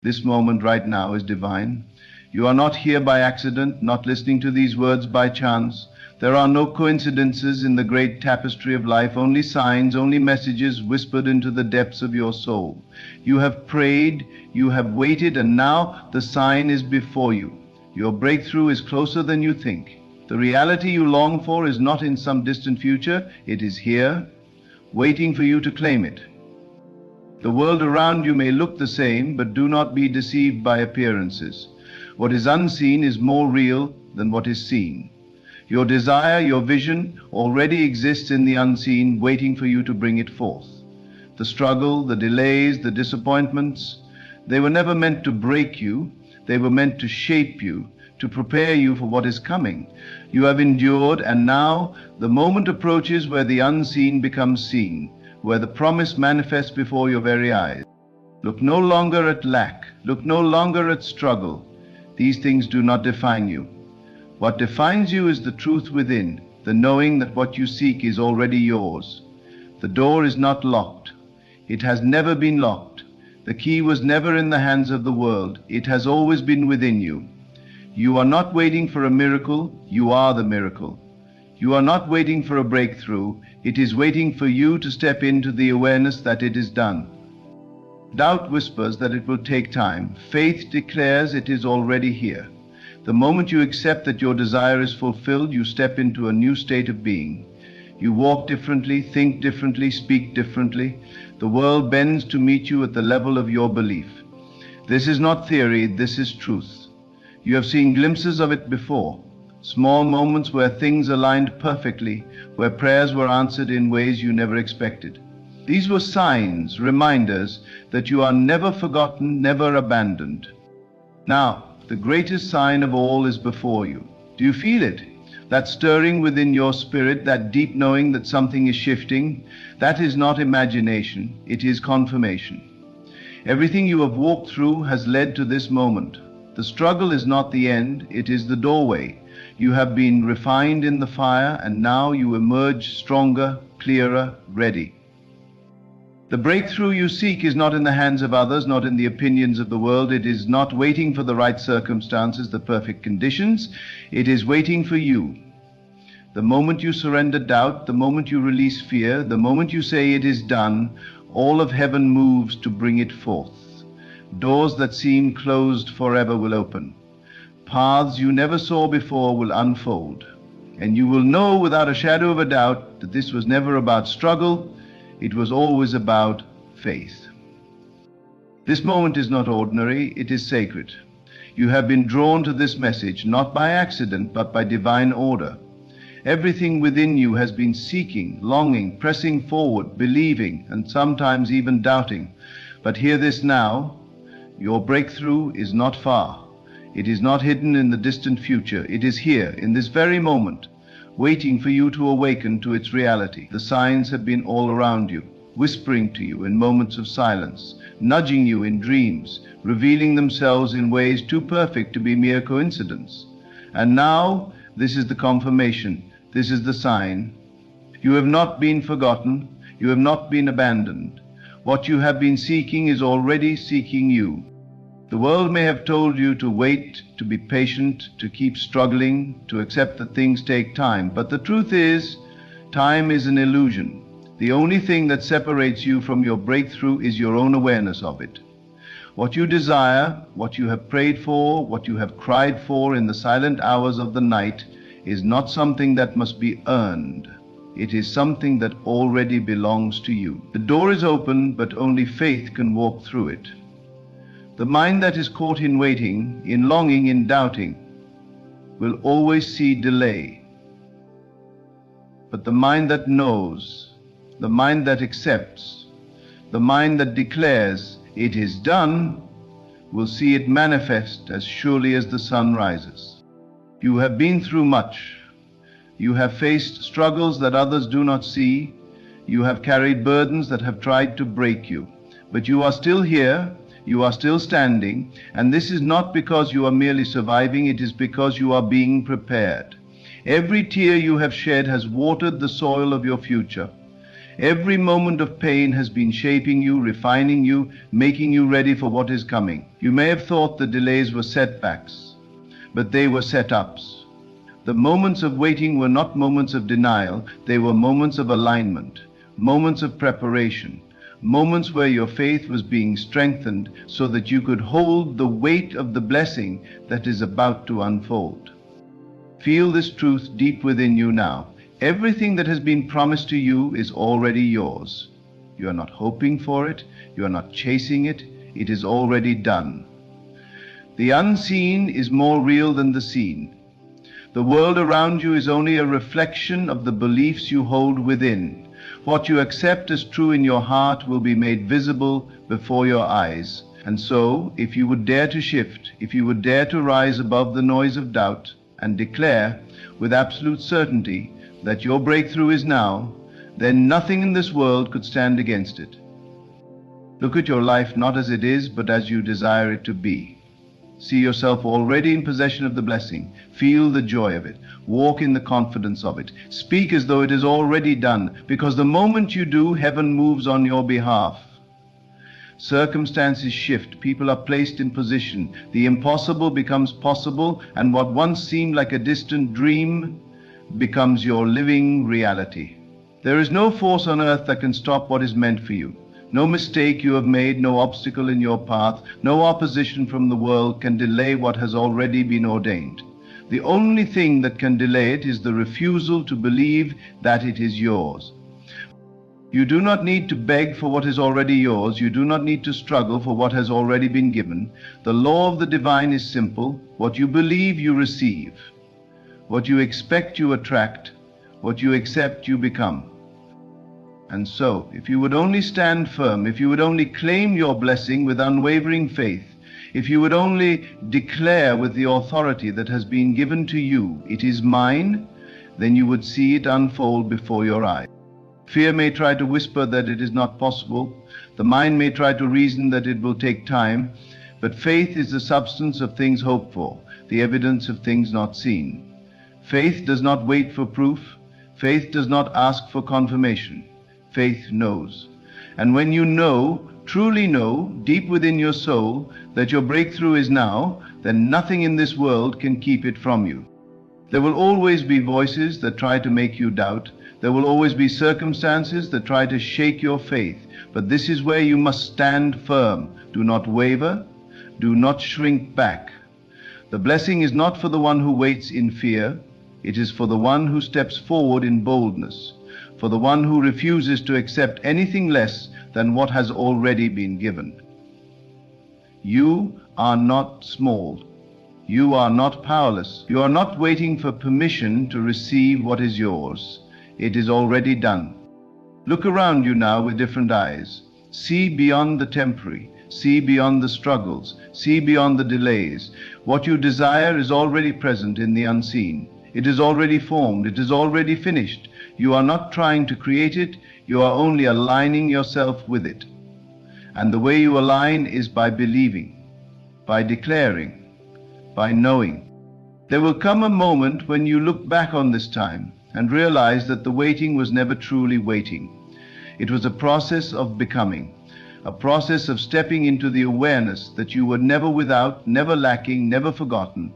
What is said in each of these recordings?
This moment right now is divine. You are not here by accident, not listening to these words by chance. There are no coincidences in the great tapestry of life, only signs, only messages whispered into the depths of your soul. You have prayed, you have waited, and now the sign is before you. Your breakthrough is closer than you think. The reality you long for is not in some distant future, it is here, waiting for you to claim it. The world around you may look the same, but do not be deceived by appearances. What is unseen is more real than what is seen. Your desire, your vision, already exists in the unseen, waiting for you to bring it forth. The struggle, the delays, the disappointments, they were never meant to break you. They were meant to shape you, to prepare you for what is coming. You have endured, and now the moment approaches where the unseen becomes seen, where the promise manifests before your very eyes. Look no longer at lack. Look no longer at struggle. These things do not define you. What defines you is the truth within, the knowing that what you seek is already yours. The door is not locked. It has never been locked. The key was never in the hands of the world. It has always been within you. You are not waiting for a miracle. You are the miracle. You are not waiting for a breakthrough. It is waiting for you to step into the awareness that it is done. Doubt whispers that it will take time. Faith declares it is already here. The moment you accept that your desire is fulfilled, you step into a new state of being. You walk differently, think differently, speak differently. The world bends to meet you at the level of your belief. This is not theory, this is truth. You have seen glimpses of it before. Small moments where things aligned perfectly, where prayers were answered in ways you never expected. These were signs, reminders that you are never forgotten, never abandoned. Now, the greatest sign of all is before you. Do you feel it? That stirring within your spirit, that deep knowing that something is shifting, that is not imagination, it is confirmation. Everything you have walked through has led to this moment. The struggle is not the end, it is the doorway. You have been refined in the fire, and now you emerge stronger, clearer, ready. The breakthrough you seek is not in the hands of others, not in the opinions of the world. It is not waiting for the right circumstances, the perfect conditions. It is waiting for you. The moment you surrender doubt, the moment you release fear, the moment you say it is done, all of heaven moves to bring it forth. Doors that seem closed forever will open. Paths you never saw before will unfold. And you will know without a shadow of a doubt that this was never about struggle. It was always about faith. This moment is not ordinary, it is sacred. You have been drawn to this message not by accident, but by divine order. Everything within you has been seeking, longing, pressing forward, believing, and sometimes even doubting. But hear this now, your breakthrough is not far. It is not hidden in the distant future. It is here, in this very moment, waiting for you to awaken to its reality. The signs have been all around you, whispering to you in moments of silence, nudging you in dreams, revealing themselves in ways too perfect to be mere coincidence. And now, this is the confirmation, this is the sign. You have not been forgotten, you have not been abandoned. What you have been seeking is already seeking you. The world may have told you to wait, to be patient, to keep struggling, to accept that things take time. But the truth is, time is an illusion. The only thing that separates you from your breakthrough is your own awareness of it. What you desire, what you have prayed for, what you have cried for in the silent hours of the night is not something that must be earned. It is something that already belongs to you. The door is open, but only faith can walk through it. The mind that is caught in waiting, in longing, in doubting, will always see delay. But the mind that knows, the mind that accepts, the mind that declares it is done, will see it manifest as surely as the sun rises. You have been through much. You have faced struggles that others do not see. You have carried burdens that have tried to break you. But you are still here. You are still standing, and this is not because you are merely surviving, it is because you are being prepared. Every tear you have shed has watered the soil of your future. Every moment of pain has been shaping you, refining you, making you ready for what is coming. You may have thought the delays were setbacks, but they were setups. The moments of waiting were not moments of denial, they were moments of alignment, moments of preparation, moments where your faith was being strengthened so that you could hold the weight of the blessing that is about to unfold. Feel this truth deep within you now. Everything that has been promised to you is already yours. You are not hoping for it, you are not chasing it, it is already done. The unseen is more real than the seen. The world around you is only a reflection of the beliefs you hold within. What you accept as true in your heart will be made visible before your eyes. And so, if you would dare to shift, if you would dare to rise above the noise of doubt and declare with absolute certainty that your breakthrough is now, then nothing in this world could stand against it. Look at your life not as it is, but as you desire it to be. See yourself already in possession of the blessing. Feel the joy of it. Walk in the confidence of it. Speak as though it is already done, because the moment you do, heaven moves on your behalf. Circumstances shift. People are placed in position. The impossible becomes possible, and what once seemed like a distant dream becomes your living reality. There is no force on earth that can stop what is meant for you. No mistake you have made, no obstacle in your path, no opposition from the world can delay what has already been ordained. The only thing that can delay it is the refusal to believe that it is yours. You do not need to beg for what is already yours. You do not need to struggle for what has already been given. The law of the divine is simple. What you believe, you receive. What you expect, you attract. What you accept, you become. And so, if you would only stand firm, if you would only claim your blessing with unwavering faith, if you would only declare with the authority that has been given to you, "It is mine," then you would see it unfold before your eyes. Fear may try to whisper that it is not possible. The mind may try to reason that it will take time. But faith is the substance of things hoped for, the evidence of things not seen. Faith does not wait for proof. Faith does not ask for confirmation. Faith knows. And when you know, truly know, deep within your soul, that your breakthrough is now, then nothing in this world can keep it from you. There will always be voices that try to make you doubt. There will always be circumstances that try to shake your faith. But this is where you must stand firm. Do not waver. Do not shrink back. The blessing is not for the one who waits in fear. It is for the one who steps forward in boldness, for the one who refuses to accept anything less than what has already been given. You are not small. You are not powerless. You are not waiting for permission to receive what is yours. It is already done. Look around you now with different eyes. See beyond the temporary. See beyond the struggles. See beyond the delays. What you desire is already present in the unseen. It is already formed. It is already finished. You are not trying to create it. You are only aligning yourself with it. And the way you align is by believing, by declaring, by knowing. There will come a moment when you look back on this time and realize that the waiting was never truly waiting. It was a process of becoming, a process of stepping into the awareness that you were never without, never lacking, never forgotten.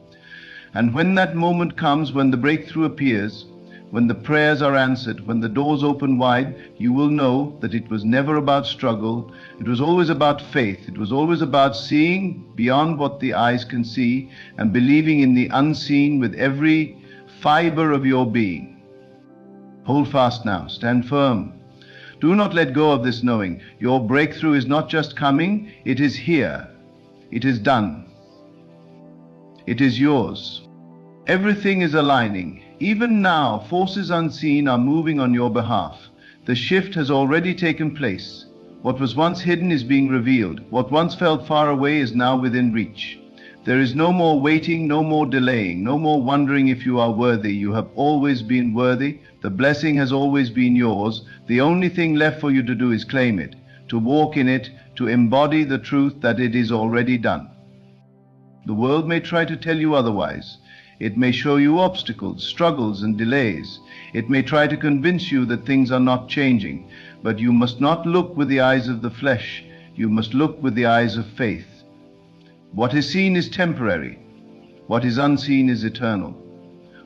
And when that moment comes, when the breakthrough appears, when the prayers are answered, when the doors open wide, you will know that it was never about struggle. It was always about faith. It was always about seeing beyond what the eyes can see and believing in the unseen with every fiber of your being. Hold fast now. Stand firm. Do not let go of this knowing. Your breakthrough is not just coming, it is here. It is done. It is yours. Everything is aligning. Even now, forces unseen are moving on your behalf. The shift has already taken place. What was once hidden is being revealed. What once felt far away is now within reach. There is no more waiting, no more delaying, no more wondering if you are worthy. You have always been worthy. The blessing has always been yours. The only thing left for you to do is claim it, to walk in it, to embody the truth that it is already done. The world may try to tell you otherwise. It may show you obstacles, struggles, and delays. It may try to convince you that things are not changing. But you must not look with the eyes of the flesh. You must look with the eyes of faith. What is seen is temporary. What is unseen is eternal.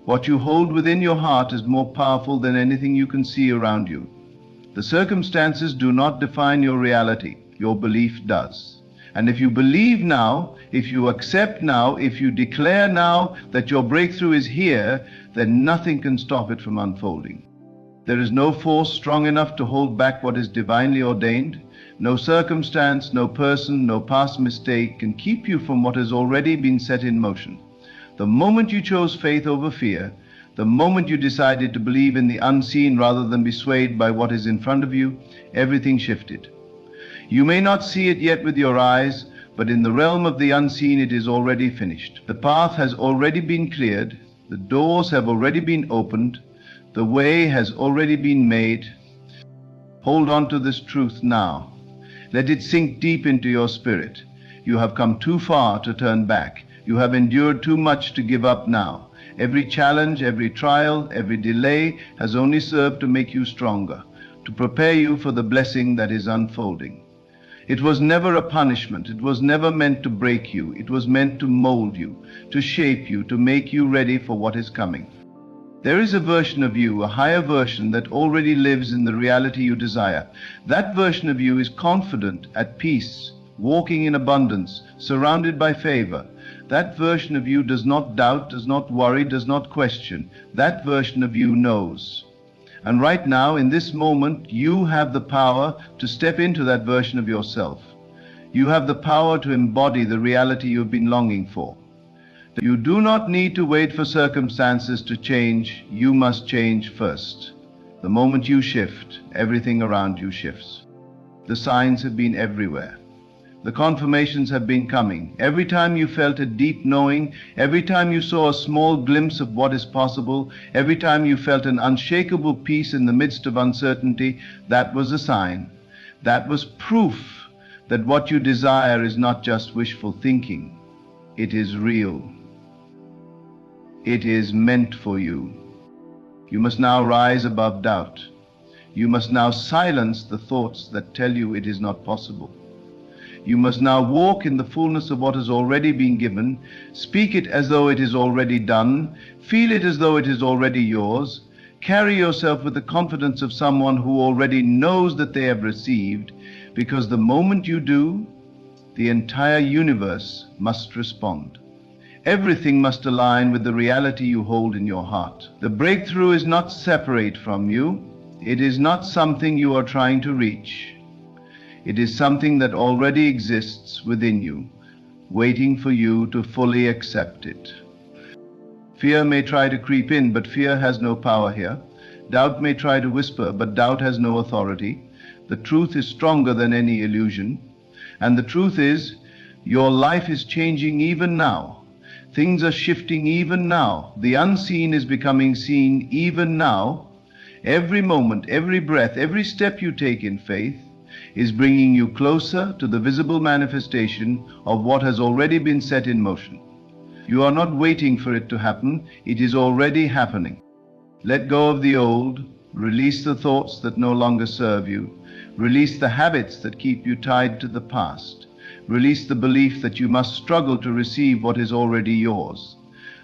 What you hold within your heart is more powerful than anything you can see around you. The circumstances do not define your reality. Your belief does. And if you believe now, if you accept now, if you declare now that your breakthrough is here, then nothing can stop it from unfolding. There is no force strong enough to hold back what is divinely ordained. No circumstance, no person, no past mistake can keep you from what has already been set in motion. The moment you chose faith over fear, the moment you decided to believe in the unseen rather than be swayed by what is in front of you, everything shifted. You may not see it yet with your eyes, but in the realm of the unseen it is already finished. The path has already been cleared, the doors have already been opened, the way has already been made. Hold on to this truth now. Let it sink deep into your spirit. You have come too far to turn back. You have endured too much to give up now. Every challenge, every trial, every delay has only served to make you stronger, to prepare you for the blessing that is unfolding. It was never a punishment. It was never meant to break you. It was meant to mold you, to shape you, to make you ready for what is coming. There is a version of you, a higher version that already lives in the reality you desire. That version of you is confident, at peace, walking in abundance, surrounded by favor. That version of you does not doubt, does not worry, does not question. That version of you knows. And right now, in this moment, you have the power to step into that version of yourself. You have the power to embody the reality you've been longing for. You do not need to wait for circumstances to change. You must change first. The moment you shift, everything around you shifts. The signs have been everywhere. The confirmations have been coming. Every time you felt a deep knowing, every time you saw a small glimpse of what is possible, every time you felt an unshakable peace in the midst of uncertainty, that was a sign. That was proof that what you desire is not just wishful thinking. It is real. It is meant for you. You must now rise above doubt. You must now silence the thoughts that tell you it is not possible. You must now walk in the fullness of what has already been given, speak it as though it is already done, feel it as though it is already yours, carry yourself with the confidence of someone who already knows that they have received, because the moment you do, the entire universe must respond. Everything must align with the reality you hold in your heart. The breakthrough is not separate from you. It is not something you are trying to reach. It is something that already exists within you, waiting for you to fully accept it. Fear may try to creep in, but fear has no power here. Doubt may try to whisper, but doubt has no authority. The truth is stronger than any illusion. And the truth is, your life is changing even now. Things are shifting even now. The unseen is becoming seen even now. Every moment, every breath, every step you take in faith is bringing you closer to the visible manifestation of what has already been set in motion. You are not waiting for it to happen. It is already happening. Let go of the old. Release the thoughts that no longer serve you. Release the habits that keep you tied to the past. Release the belief that you must struggle to receive what is already yours.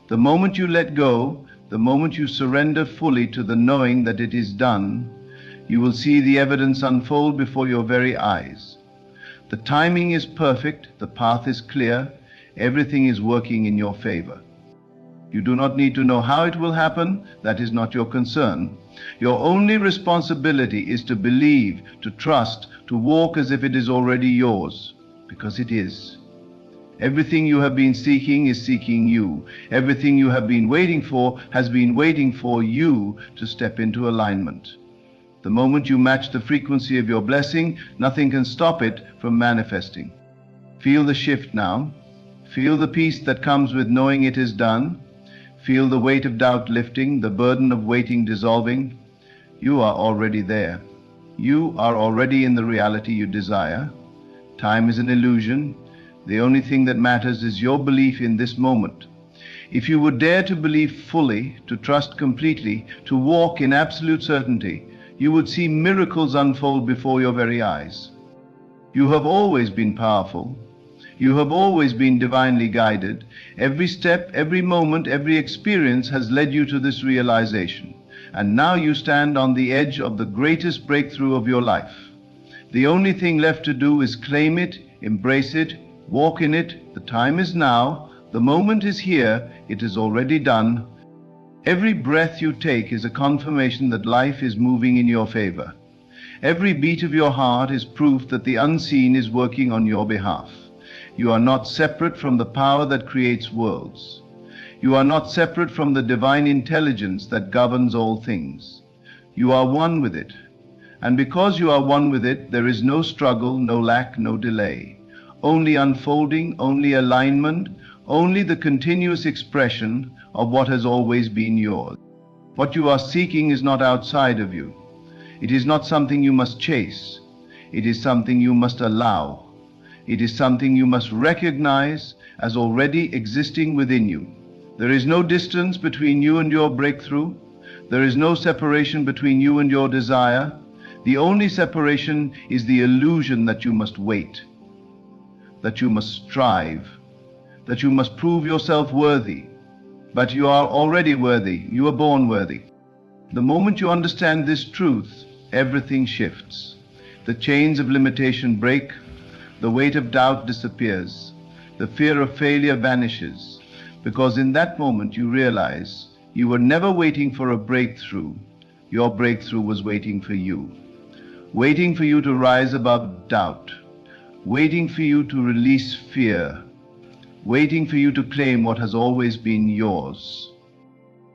The moment you let go, the moment you surrender fully to the knowing that it is done, you will see the evidence unfold before your very eyes. The timing is perfect, the path is clear, everything is working in your favor. You do not need to know how it will happen. That is not your concern. Your only responsibility is to believe, to trust, to walk as if it is already yours. Because it is. Everything you have been seeking is seeking you. Everything you have been waiting for has been waiting for you to step into alignment. The moment you match the frequency of your blessing, nothing can stop it from manifesting. Feel the shift now. Feel the peace that comes with knowing it is done. Feel the weight of doubt lifting, the burden of waiting dissolving. You are already there. You are already in the reality you desire. Time is an illusion. The only thing that matters is your belief in this moment. If you would dare to believe fully, to trust completely, to walk in absolute certainty, You would see miracles unfold before your very eyes. You have always been powerful. You have always been divinely guided. Every step, every moment, every experience has led you to this realization. And now you stand on the edge of the greatest breakthrough of your life. The only thing left to do is claim it, embrace it, walk in it. The time is now. The moment is here. It is already done. Every breath you take is a confirmation that life is moving in your favor. Every beat of your heart is proof that the unseen is working on your behalf. You are not separate from the power that creates worlds. You are not separate from the divine intelligence that governs all things. You are one with it. And because you are one with it, there is no struggle, no lack, no delay. Only unfolding, only alignment, only the continuous expression of what has always been yours. What you are seeking is not outside of you. It is not something you must chase. It is something you must allow. It is something you must recognize as already existing within you. There is no distance between you and your breakthrough. There is no separation between you and your desire. The only separation is the illusion that you must wait, that you must strive, that you must prove yourself worthy. But you are already worthy. You were born worthy. The moment you understand this truth, everything shifts. The chains of limitation break. The weight of doubt disappears. The fear of failure vanishes. Because in that moment you realize you were never waiting for a breakthrough. Your breakthrough was waiting for you. Waiting for you to rise above doubt. Waiting for you to release fear. Waiting for you to claim what has always been yours.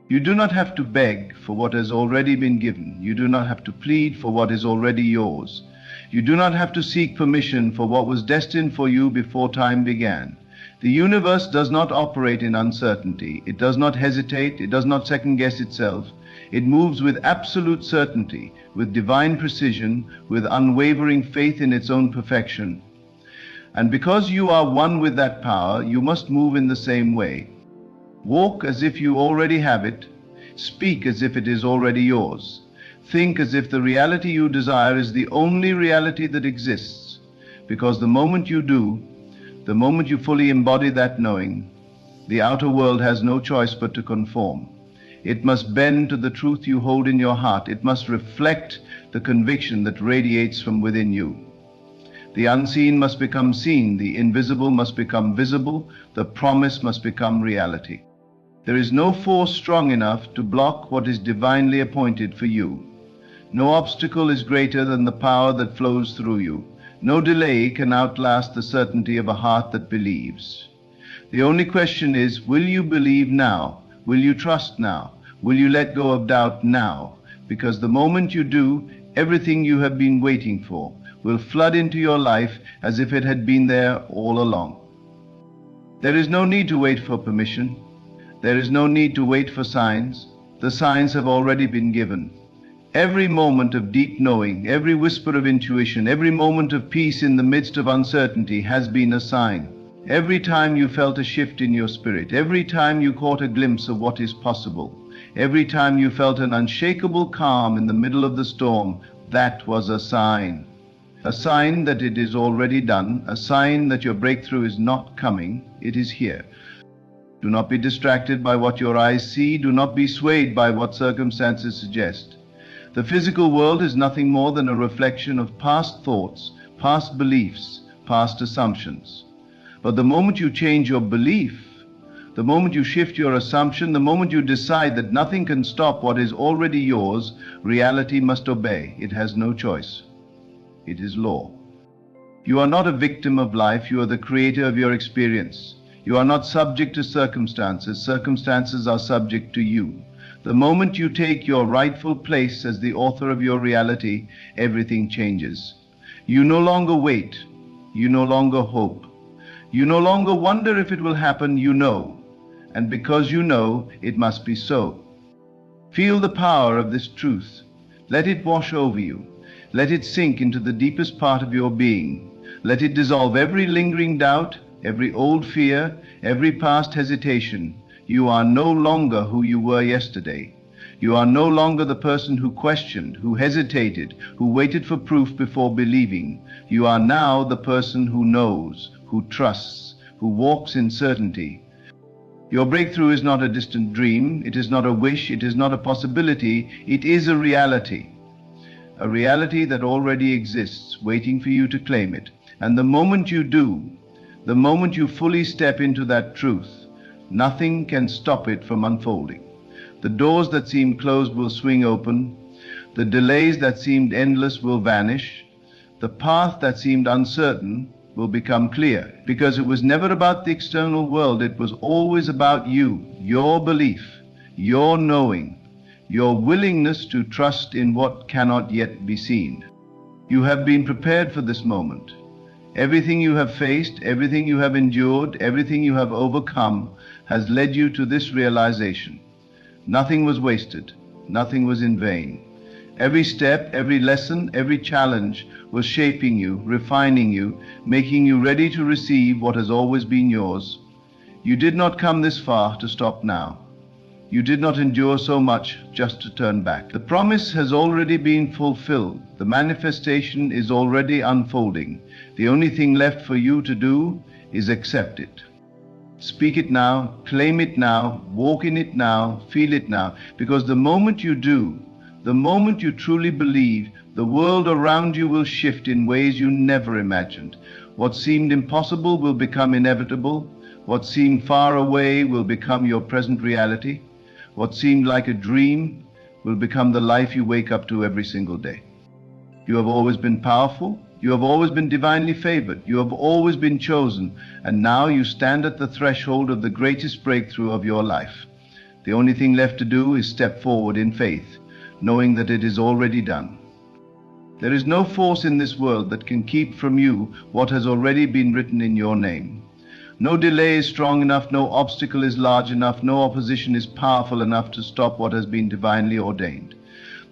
You do not have to beg for what has already been given. You do not have to plead for what is already yours. You do not have to seek permission for what was destined for you before time began. The universe does not operate in uncertainty. It does not hesitate. It does not second-guess itself. It moves with absolute certainty, with divine precision, with unwavering faith in its own perfection. And because you are one with that power, you must move in the same way. Walk as if you already have it. Speak as if it is already yours. Think as if the reality you desire is the only reality that exists. Because the moment you do, the moment you fully embody that knowing, the outer world has no choice but to conform. It must bend to the truth you hold in your heart. It must reflect the conviction that radiates from within you. The unseen must become seen. The invisible must become visible. The promise must become reality. There is no force strong enough to block what is divinely appointed for you. No obstacle is greater than the power that flows through you. No delay can outlast the certainty of a heart that believes. The only question is, will you believe now? Will you trust now? Will you let go of doubt now? Because the moment you do, everything you have been waiting for will flood into your life as if it had been there all along. There is no need to wait for permission. There is no need to wait for signs. The signs have already been given. Every moment of deep knowing, every whisper of intuition, every moment of peace in the midst of uncertainty has been a sign. Every time you felt a shift in your spirit, every time you caught a glimpse of what is possible, every time you felt an unshakable calm in the middle of the storm, that was a sign. A sign that it is already done, a sign that your breakthrough is not coming, it is here. Do not be distracted by what your eyes see. Do not be swayed by what circumstances suggest. The physical world is nothing more than a reflection of past thoughts, past beliefs, past assumptions. But the moment you change your belief, the moment you shift your assumption, the moment you decide that nothing can stop what is already yours, reality must obey. It has no choice. It is law. You are not a victim of life. You are the creator of your experience. You are not subject to circumstances. Circumstances are subject to you. The moment you take your rightful place as the author of your reality, everything changes. You no longer wait. You no longer hope. You no longer wonder if it will happen. You know. And because you know, it must be so. Feel the power of this truth. Let it wash over you. Let it sink into the deepest part of your being. Let it dissolve every lingering doubt, every old fear, every past hesitation. You are no longer who you were yesterday. You are no longer the person who questioned, who hesitated, who waited for proof before believing. You are now the person who knows, who trusts, who walks in certainty. Your breakthrough is not a distant dream, it is not a wish, it is not a possibility, it is a reality. A reality that already exists, waiting for you to claim it. And the moment you do, the moment you fully step into that truth, nothing can stop it from unfolding. The doors that seemed closed will swing open. The delays that seemed endless will vanish. The path that seemed uncertain will become clear. Because it was never about the external world, it was always about you, your belief, your knowing, your willingness to trust in what cannot yet be seen. You have been prepared for this moment. Everything you have faced, everything you have endured, everything you have overcome has led you to this realization. Nothing was wasted. Nothing was in vain. Every step, every lesson, every challenge was shaping you, refining you, making you ready to receive what has always been yours. You did not come this far to stop now. You did not endure so much just to turn back. The promise has already been fulfilled. The manifestation is already unfolding. The only thing left for you to do is accept it. Speak it now, claim it now, walk in it now, feel it now. Because the moment you do, the moment you truly believe, the world around you will shift in ways you never imagined. What seemed impossible will become inevitable. What seemed far away will become your present reality. What seemed like a dream will become the life you wake up to every single day. You have always been powerful. You have always been divinely favored. You have always been chosen. And now you stand at the threshold of the greatest breakthrough of your life. The only thing left to do is step forward in faith, knowing that it is already done. There is no force in this world that can keep from you what has already been written in your name. No delay is strong enough, no obstacle is large enough, no opposition is powerful enough to stop what has been divinely ordained.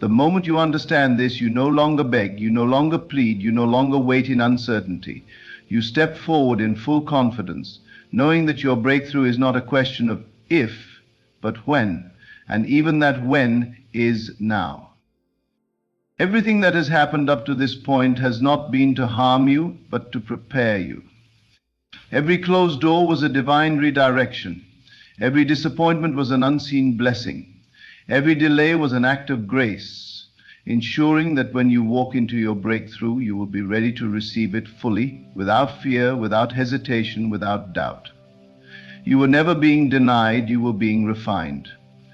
The moment you understand this, you no longer beg, you no longer plead, you no longer wait in uncertainty. You step forward in full confidence, knowing that your breakthrough is not a question of if, but when, and even that when is now. Everything that has happened up to this point has not been to harm you, but to prepare you. Every closed door was a divine redirection. Every disappointment was an unseen blessing. Every delay was an act of grace, ensuring that when you walk into your breakthrough, you will be ready to receive it fully, without fear, without hesitation, without doubt. You were never being denied, you were being refined.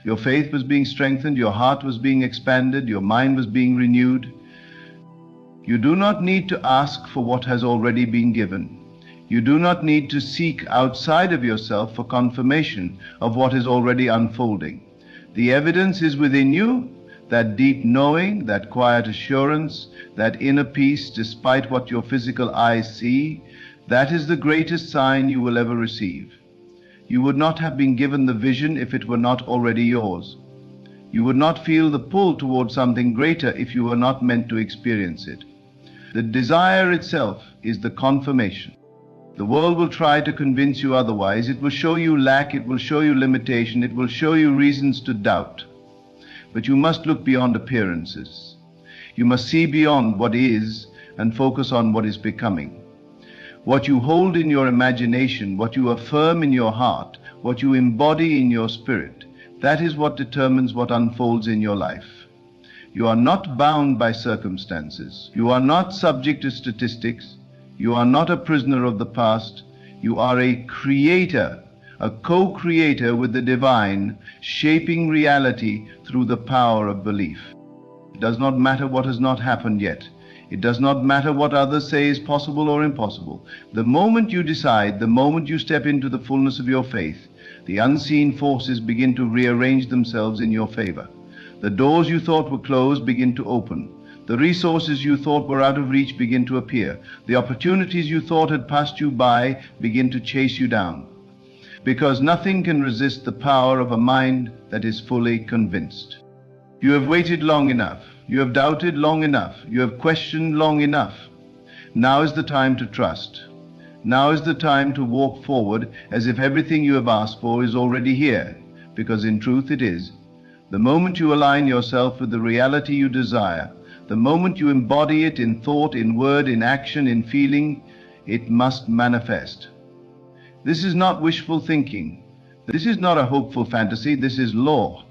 Your faith was being strengthened, your heart was being expanded, your mind was being renewed. You do not need to ask for what has already been given. You do not need to seek outside of yourself for confirmation of what is already unfolding. The evidence is within you, that deep knowing, that quiet assurance, that inner peace despite what your physical eyes see. That is the greatest sign you will ever receive. You would not have been given the vision if it were not already yours. You would not feel the pull toward something greater if you were not meant to experience it. The desire itself is the confirmation. The world will try to convince you otherwise. It will show you lack, it will show you limitation, it will show you reasons to doubt. But you must look beyond appearances. You must see beyond what is and focus on what is becoming. What you hold in your imagination, what you affirm in your heart, what you embody in your spirit, that is what determines what unfolds in your life. You are not bound by circumstances. You are not subject to statistics. You are not a prisoner of the past. You are a creator, a co-creator with the divine, shaping reality through the power of belief. It does not matter what has not happened yet. It does not matter what others say is possible or impossible. The moment you decide, the moment you step into the fullness of your faith, the unseen forces begin to rearrange themselves in your favor. The doors you thought were closed begin to open. The resources you thought were out of reach begin to appear. The opportunities you thought had passed you by begin to chase you down. Because nothing can resist the power of a mind that is fully convinced. You have waited long enough. You have doubted long enough. You have questioned long enough. Now is the time to trust. Now is the time to walk forward as if everything you have asked for is already here, because in truth it is. The moment you align yourself with the reality you desire, the moment you embody it in thought, in word, in action, in feeling, it must manifest. This is not wishful thinking. This is not a hopeful fantasy. This is law.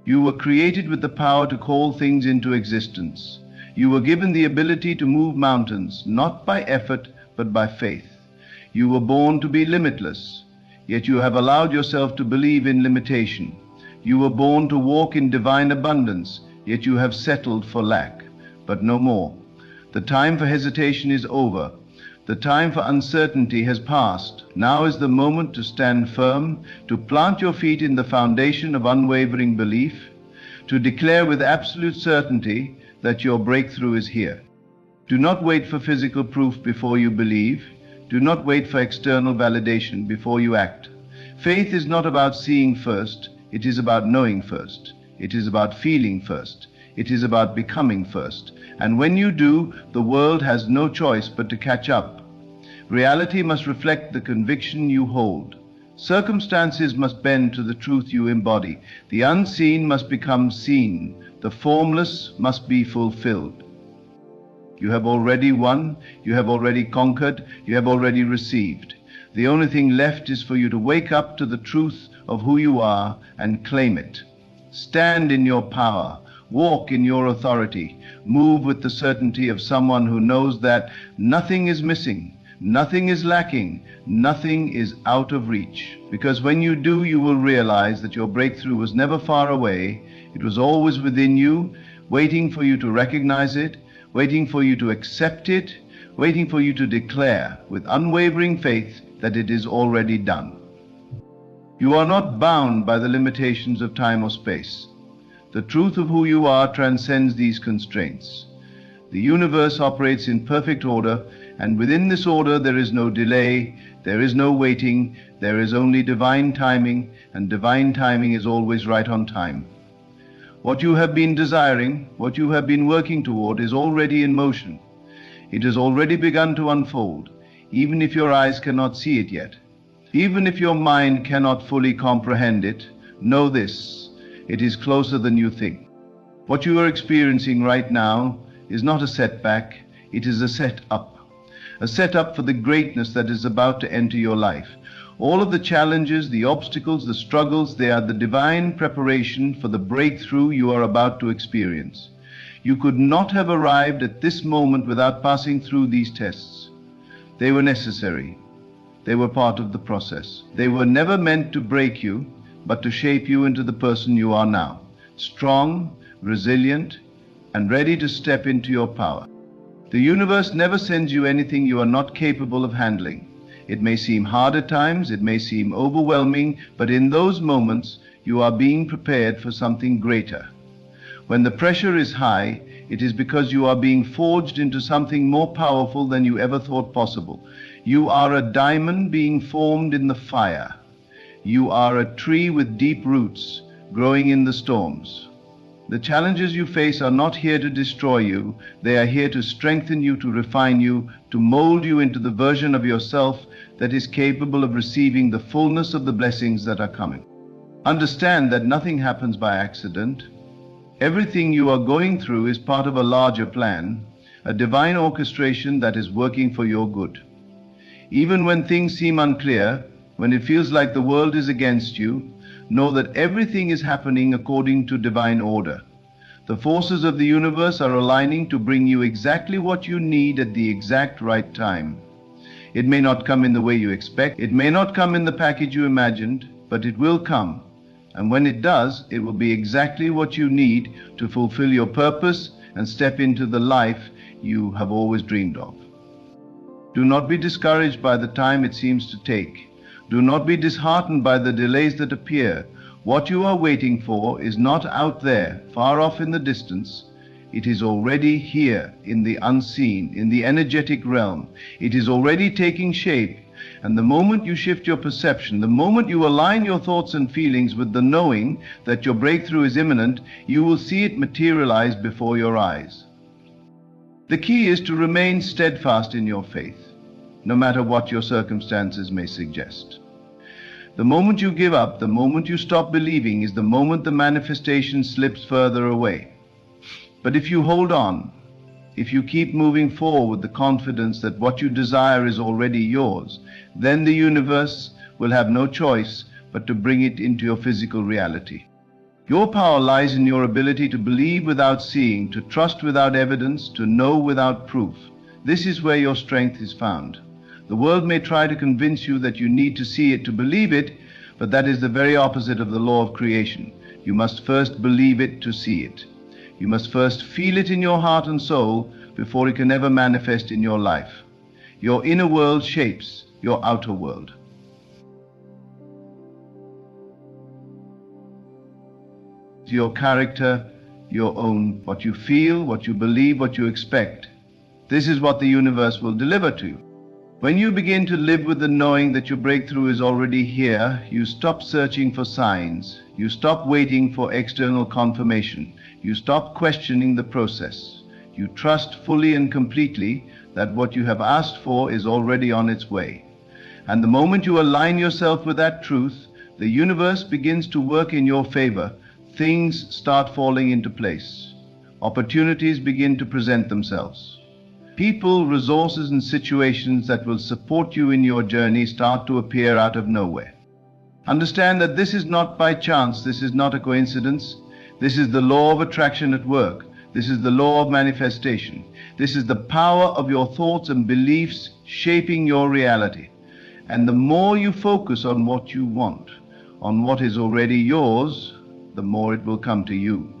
You were created with the power to call things into existence. You were given the ability to move mountains, not by effort, but by faith. You were born to be limitless, yet you have allowed yourself to believe in limitation. You were born to walk in divine abundance, yet you have settled for lack. But no more. The time for hesitation is over. The time for uncertainty has passed. Now is the moment to stand firm, to plant your feet in the foundation of unwavering belief, to declare with absolute certainty that your breakthrough is here. Do not wait for physical proof before you believe. Do not wait for external validation before you act. Faith is not about seeing first, it is about knowing first. It is about feeling first. It is about becoming first. And when you do, the world has no choice but to catch up. Reality must reflect the conviction you hold. Circumstances must bend to the truth you embody. The unseen must become seen. The formless must be fulfilled. You have already won. You have already conquered. You have already received. The only thing left is for you to wake up to the truth of who you are and claim it. Stand in your power. Walk in your authority. Move with the certainty of someone who knows that nothing is missing, nothing is lacking, nothing is out of reach. Because when you do, you will realize that your breakthrough was never far away. It was always within you, waiting for you to recognize it, waiting for you to accept it, waiting for you to declare with unwavering faith that it is already done. You are not bound by the limitations of time or space. The truth of who you are transcends these constraints. The universe operates in perfect order, and within this order there is no delay, there is no waiting, there is only divine timing, and divine timing is always right on time. What you have been desiring, what you have been working toward is already in motion. It has already begun to unfold, even if your eyes cannot see it yet. Even if your mind cannot fully comprehend it, know this. It is closer than you think. What you are experiencing right now is not a setback, it is a set-up for the greatness that is about to enter your life. All of the challenges, the obstacles, the struggles, they are the divine preparation for the breakthrough you are about to experience. You could not have arrived at this moment without passing through these tests. They were necessary. They were part of the process. They were never meant to break you, but to shape you into the person you are now, strong, resilient, and ready to step into your power. The universe never sends you anything you are not capable of handling. It may seem hard at times, it may seem overwhelming, but in those moments you are being prepared for something greater. When the pressure is high, it is because you are being forged into something more powerful than you ever thought possible. You are a diamond being formed in the fire. You are a tree with deep roots, growing in the storms. The challenges you face are not here to destroy you. They are here to strengthen you, to refine you, to mold you into the version of yourself that is capable of receiving the fullness of the blessings that are coming. Understand that nothing happens by accident. Everything you are going through is part of a larger plan, a divine orchestration that is working for your good. Even when things seem unclear, when it feels like the world is against you, know that everything is happening according to divine order. The forces of the universe are aligning to bring you exactly what you need at the exact right time. It may not come in the way you expect, it may not come in the package you imagined, but it will come. And when it does, it will be exactly what you need to fulfill your purpose and step into the life you have always dreamed of. Do not be discouraged by the time it seems to take. Do not be disheartened by the delays that appear. What you are waiting for is not out there, far off in the distance. It is already here, in the unseen, in the energetic realm. It is already taking shape. And the moment you shift your perception, the moment you align your thoughts and feelings with the knowing that your breakthrough is imminent, you will see it materialize before your eyes. The key is to remain steadfast in your faith, no matter what your circumstances may suggest. The moment you give up, the moment you stop believing, is the moment the manifestation slips further away. But if you hold on, if you keep moving forward with the confidence that what you desire is already yours, then the universe will have no choice but to bring it into your physical reality. Your power lies in your ability to believe without seeing, to trust without evidence, to know without proof. This is where your strength is found. The world may try to convince you that you need to see it to believe it, but that is the very opposite of the law of creation. You must first believe it to see it. You must first feel it in your heart and soul before it can ever manifest in your life. Your inner world shapes your outer world. Your character, your own, what you feel, what you believe, what you expect. This is what the universe will deliver to you. When you begin to live with the knowing that your breakthrough is already here, you stop searching for signs. You stop waiting for external confirmation. You stop questioning the process. You trust fully and completely that what you have asked for is already on its way. And the moment you align yourself with that truth, the universe begins to work in your favor. Things start falling into place. Opportunities begin to present themselves. People, resources, and situations that will support you in your journey start to appear out of nowhere. Understand that this is not by chance, this is not a coincidence. This is the law of attraction at work. This is the law of manifestation. This is the power of your thoughts and beliefs shaping your reality. And the more you focus on what you want, on what is already yours, the more it will come to you.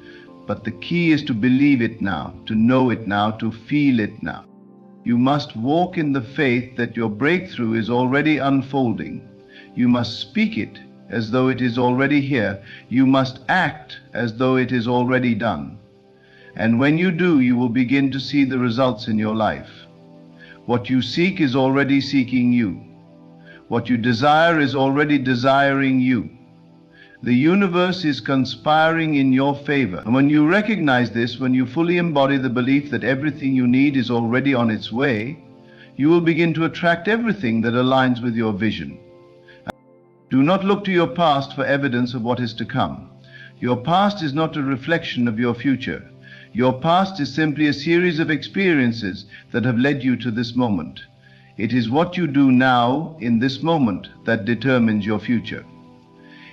But the key is to believe it now, to know it now, to feel it now. You must walk in the faith that your breakthrough is already unfolding. You must speak it as though it is already here. You must act as though it is already done. And when you do, you will begin to see the results in your life. What you seek is already seeking you. What you desire is already desiring you. The universe is conspiring in your favor. And when you recognize this, when you fully embody the belief that everything you need is already on its way, you will begin to attract everything that aligns with your vision. Do not look to your past for evidence of what is to come. Your past is not a reflection of your future. Your past is simply a series of experiences that have led you to this moment. It is what you do now, in this moment, that determines your future.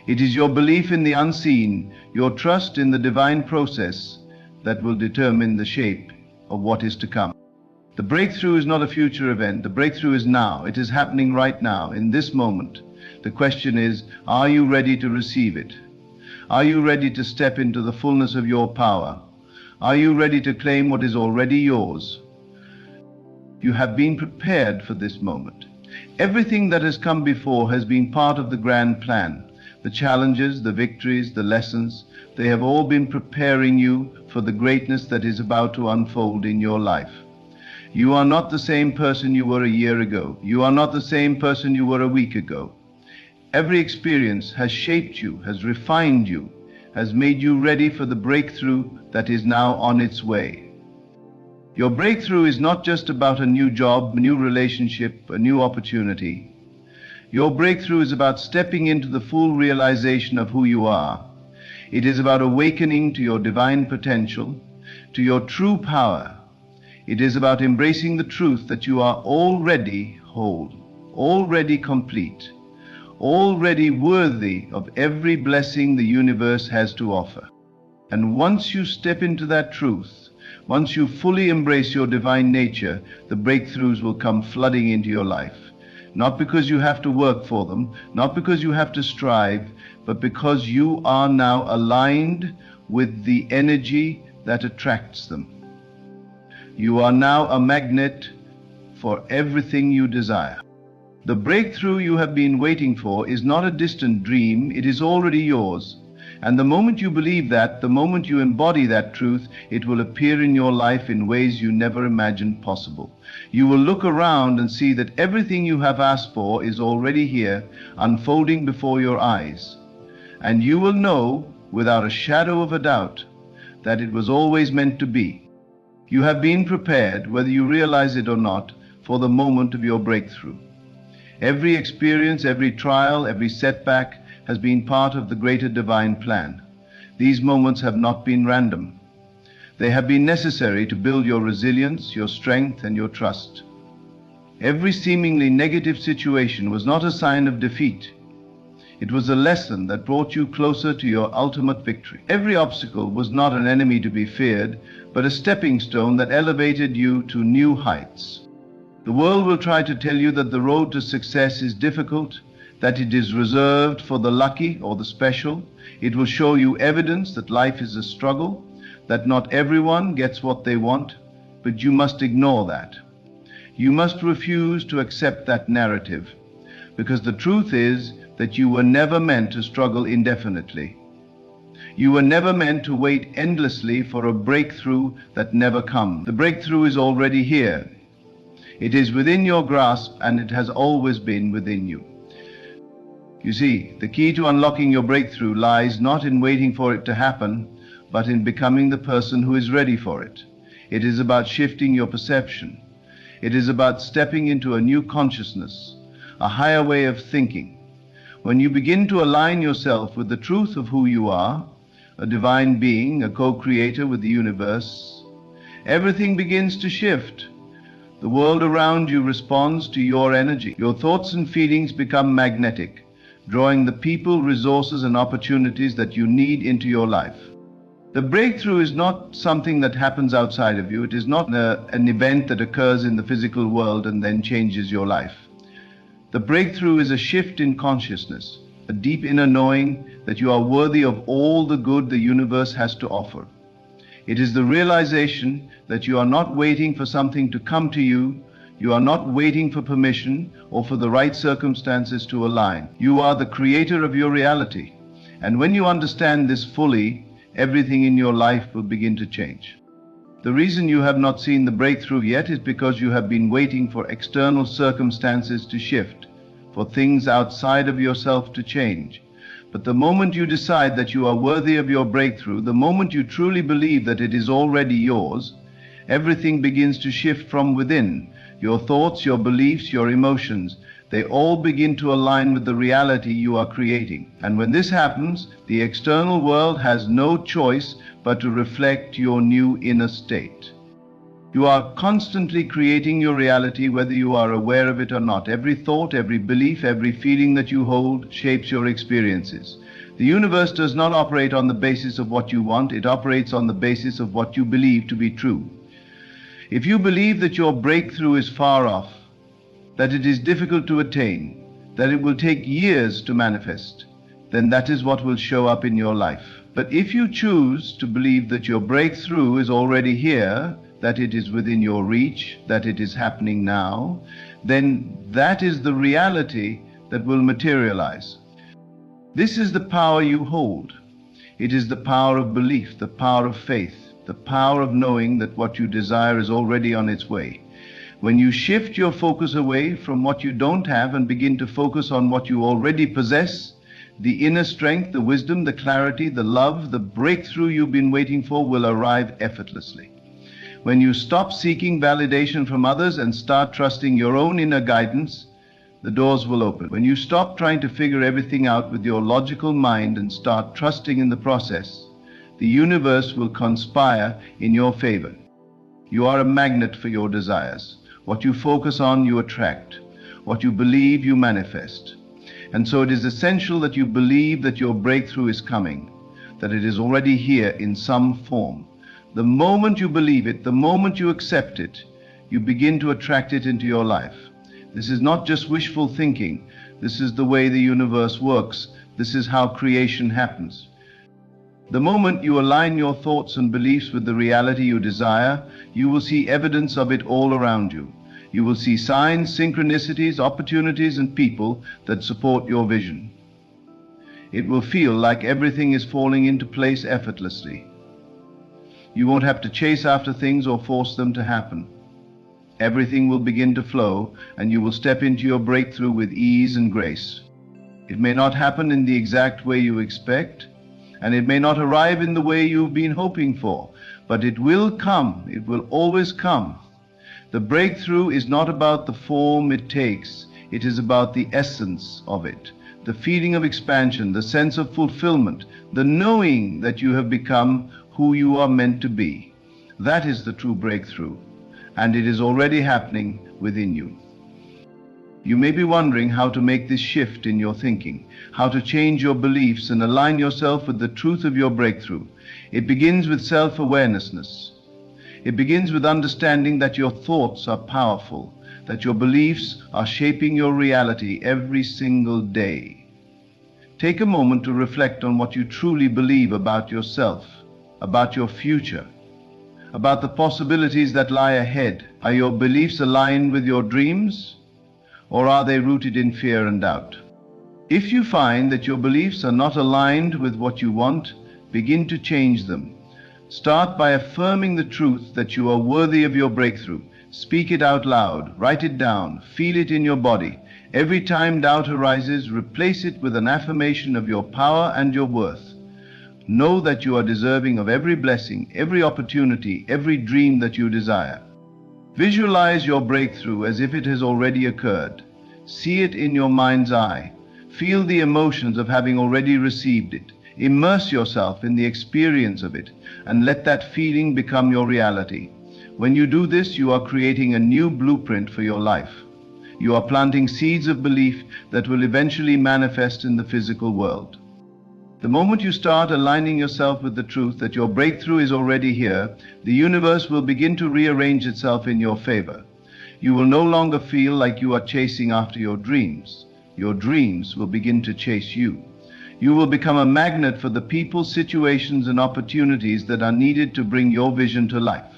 It is your belief in the unseen, your trust in the divine process, that will determine the shape of what is to come. The breakthrough is not a future event. The breakthrough is now. It is happening right now, in this moment. The question is, are you ready to receive it? Are you ready to step into the fullness of your power? Are you ready to claim what is already yours? You have been prepared for this moment. Everything that has come before has been part of the grand plan. The challenges, the victories, the lessons, they have all been preparing you for the greatness that is about to unfold in your life. You are not the same person you were a year ago. You are not the same person you were a week ago. Every experience has shaped you, has refined you, has made you ready for the breakthrough that is now on its way. Your breakthrough is not just about a new job, a new relationship, a new opportunity. Your breakthrough is about stepping into the full realization of who you are. It is about awakening to your divine potential, to your true power. It is about embracing the truth that you are already whole, already complete, already worthy of every blessing the universe has to offer. And once you step into that truth, once you fully embrace your divine nature, the breakthroughs will come flooding into your life. Not because you have to work for them, not because you have to strive, but because you are now aligned with the energy that attracts them. You are now a magnet for everything you desire. The breakthrough you have been waiting for is not a distant dream, it is already yours. And the moment you believe that, the moment you embody that truth, it will appear in your life in ways you never imagined possible. You will look around and see that everything you have asked for is already here, unfolding before your eyes. And you will know, without a shadow of a doubt, that it was always meant to be. You have been prepared, whether you realize it or not, for the moment of your breakthrough. Every experience, every trial, every setback has been part of the greater divine plan. These moments have not been random. They have been necessary to build your resilience, your strength, and your trust. Every seemingly negative situation was not a sign of defeat. It was a lesson that brought you closer to your ultimate victory. Every obstacle was not an enemy to be feared, but a stepping stone that elevated you to new heights. The world will try to tell you that the road to success is difficult, that it is reserved for the lucky or the special. It will show you evidence that life is a struggle, that not everyone gets what they want, but you must ignore that. You must refuse to accept that narrative, because the truth is that you were never meant to struggle indefinitely. You were never meant to wait endlessly for a breakthrough that never comes. The breakthrough is already here. It is within your grasp, and it has always been within you. You see, the key to unlocking your breakthrough lies not in waiting for it to happen, but in becoming the person who is ready for it. It is about shifting your perception. It is about stepping into a new consciousness, a higher way of thinking. When you begin to align yourself with the truth of who you are, a divine being, a co-creator with the universe, everything begins to shift. The world around you responds to your energy. Your thoughts and feelings become magnetic, drawing the people, resources, and opportunities that you need into your life. The breakthrough is not something that happens outside of you. It is not an event that occurs in the physical world and then changes your life. The breakthrough is a shift in consciousness, a deep inner knowing that you are worthy of all the good the universe has to offer. It is the realization that you are not waiting for something to come to you. You are not waiting for permission or for the right circumstances to align. You are the creator of your reality. And when you understand this fully, everything in your life will begin to change. The reason you have not seen the breakthrough yet is because you have been waiting for external circumstances to shift, for things outside of yourself to change. But the moment you decide that you are worthy of your breakthrough, the moment you truly believe that it is already yours, everything begins to shift from within. Your thoughts, your beliefs, your emotions, they all begin to align with the reality you are creating. And when this happens, the external world has no choice but to reflect your new inner state. You are constantly creating your reality, whether you are aware of it or not. Every thought, every belief, every feeling that you hold shapes your experiences. The universe does not operate on the basis of what you want. It operates on the basis of what you believe to be true. If you believe that your breakthrough is far off, that it is difficult to attain, that it will take years to manifest, then that is what will show up in your life. But if you choose to believe that your breakthrough is already here, that it is within your reach, that it is happening now, then that is the reality that will materialize. This is the power you hold. It is the power of belief, the power of faith, the power of knowing that what you desire is already on its way. When you shift your focus away from what you don't have and begin to focus on what you already possess, the inner strength, the wisdom, the clarity, the love, the breakthrough you've been waiting for will arrive effortlessly. When you stop seeking validation from others and start trusting your own inner guidance, the doors will open. When you stop trying to figure everything out with your logical mind and start trusting in the process, the universe will conspire in your favor. You are a magnet for your desires. What you focus on, you attract. What you believe, you manifest. And so it is essential that you believe that your breakthrough is coming, that it is already here in some form. The moment you believe it, the moment you accept it, you begin to attract it into your life. This is not just wishful thinking. This is the way the universe works. This is how creation happens. The moment you align your thoughts and beliefs with the reality you desire, you will see evidence of it all around you. You will see signs, synchronicities, opportunities, and people that support your vision. It will feel like everything is falling into place effortlessly. You won't have to chase after things or force them to happen. Everything will begin to flow, and you will step into your breakthrough with ease and grace. It may not happen in the exact way you expect, and it may not arrive in the way you've been hoping for, but it will come. It will always come. The breakthrough is not about the form it takes. It is about the essence of it, the feeling of expansion, the sense of fulfillment, the knowing that you have become who you are meant to be. That is the true breakthrough, and it is already happening within you. You may be wondering how to make this shift in your thinking, how to change your beliefs and align yourself with the truth of your breakthrough. It begins with self-awareness. It begins with understanding that your thoughts are powerful, that your beliefs are shaping your reality every single day. Take a moment to reflect on what you truly believe about yourself, about your future, about the possibilities that lie ahead. Are your beliefs aligned with your dreams, or are they rooted in fear and doubt? If you find that your beliefs are not aligned with what you want, begin to change them. Start by affirming the truth that you are worthy of your breakthrough. Speak it out loud, write it down, feel it in your body. Every time doubt arises, replace it with an affirmation of your power and your worth. Know that you are deserving of every blessing, every opportunity, every dream that you desire. Visualize your breakthrough as if it has already occurred. See it in your mind's eye. Feel the emotions of having already received it. Immerse yourself in the experience of it, and let that feeling become your reality. When you do this, you are creating a new blueprint for your life. You are planting seeds of belief that will eventually manifest in the physical world. The moment you start aligning yourself with the truth that your breakthrough is already here, the universe will begin to rearrange itself in your favor. You will no longer feel like you are chasing after your dreams. Your dreams will begin to chase you. You will become a magnet for the people, situations, and opportunities that are needed to bring your vision to life.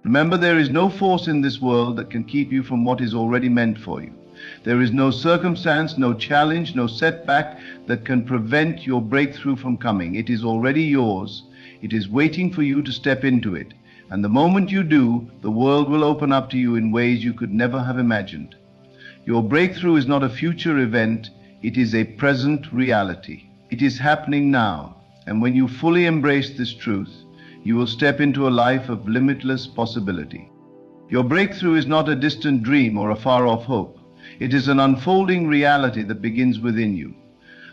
Remember, there is no force in this world that can keep you from what is already meant for you. There is no circumstance, no challenge, no setback that can prevent your breakthrough from coming. It is already yours. It is waiting for you to step into it. And the moment you do, the world will open up to you in ways you could never have imagined. Your breakthrough is not a future event. It is a present reality. It is happening now. And when you fully embrace this truth, you will step into a life of limitless possibility. Your breakthrough is not a distant dream or a far-off hope. It is an unfolding reality that begins within you.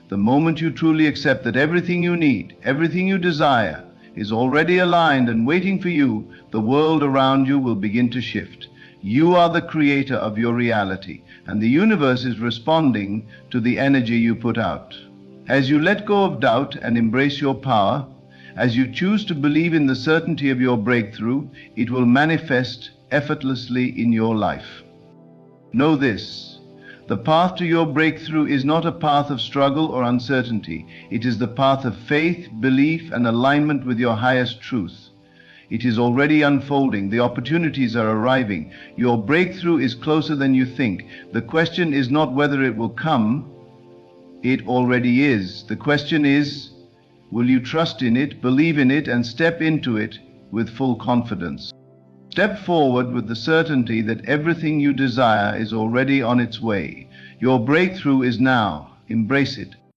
The moment you truly accept that everything you need, everything you desire, is already aligned and waiting for you, the world around you will begin to shift. You are the creator of your reality, and the universe is responding to the energy you put out. As you let go of doubt and embrace your power, as you choose to believe in the certainty of your breakthrough, it will manifest effortlessly in your life. Know this: the path to your breakthrough is not a path of struggle or uncertainty. It is the path of faith, belief, and alignment with your highest truth. It is already unfolding. The opportunities are arriving. Your breakthrough is closer than you think. The question is not whether it will come. It already is. The question is, will you trust in it, believe in it, and step into it with full confidence? Step forward with the certainty that everything you desire is already on its way. Your breakthrough is now. Embrace it.